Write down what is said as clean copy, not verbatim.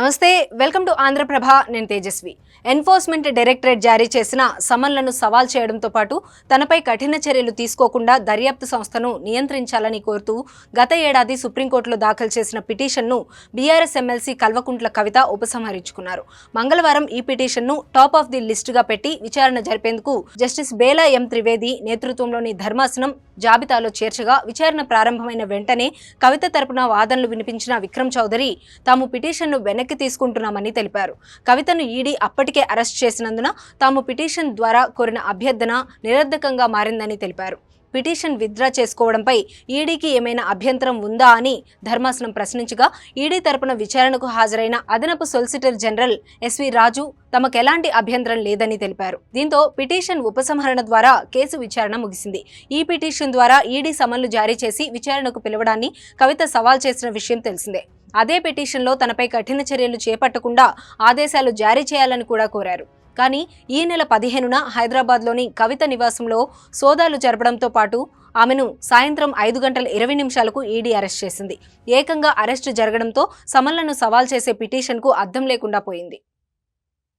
నమస్తే, welcome to Andhraprabha. నేను Tejaswi. Enforcement directorate జారీ చేసిన సమన్లను సవాల్ చేయడంతో పాటు తనపై కఠిన చర్యలు తీసుకోకుండా దర్యాప్తు సంస్థను నియంత్రించాలని కోరుతూ గత ఏడాది సుప్రీంకోర్టులో దాఖలు చేసిన పిటిషన్ను బీఆర్ఎస్ ఎమ్మెల్సీ కల్వకుంట్ల కవిత ఉపసంహరించుకున్నారు. మంగళవారం ఈ పిటిషన్ను టాప్ ఆఫ్ ది లిస్టుగా పెట్టి విచారణ జరిపేందుకు జస్టిస్ బేలా ఎం త్రివేది నేతృత్వంలోని ధర్మాసనం జాబితాలో చేర్చగా విచారణ ప్రారంభమైన వెంటనే కవిత తరపున వాదనలు వినిపించిన విక్రమ్ చౌదరి తాము పిటిషన్ను వెనక్కి తీసుకుంటున్నామని తెలిపారు. కవితను ఈడీ అప్పటికే అరెస్ట్ చేసినందున తాము పిటిషన్ ద్వారా కోరిన అభ్యర్థన నిరర్ధకంగా మారిందని తెలిపారు. పిటిషన్ విత్డ్రా చేసుకోవడంపై ఈడీకి ఏమైనా అభ్యంతరం ఉందా అని ధర్మాసనం ప్రశ్నించగా ఈడీ తరపున విచారణకు హాజరైన అదనపు సొలిసిటర్ జనరల్ ఎస్వి రాజు తమకెలాంటి అభ్యంతరం లేదని తెలిపారు. దీంతో పిటిషన్ ఉపసంహరణ ద్వారా కేసు విచారణ ముగిసింది. ఈ పిటిషన్ ద్వారా ఈడీ సమన్లు జారీ చేసి విచారణకు పిలవడాన్ని కవిత సవాల్ చేసిన విషయం తెలిసిందే. అదే పిటిషన్లో తనపై కఠిన చర్యలు చేపట్టకుండా ఆదేశాలు జారీ చేయాలని కూడా కోరారు. కానీ ఈ నెల 15న హైదరాబాద్లోని కవిత నివాసంలో సోదాలు జరపడంతో పాటు ఆమెను సాయంత్రం 5:20 ఈడీ అరెస్ట్ చేసింది. ఏకంగా అరెస్టు జరగడంతో సమన్లను సవాల్ చేసే పిటిషన్కు అర్థం లేకుండా పోయింది.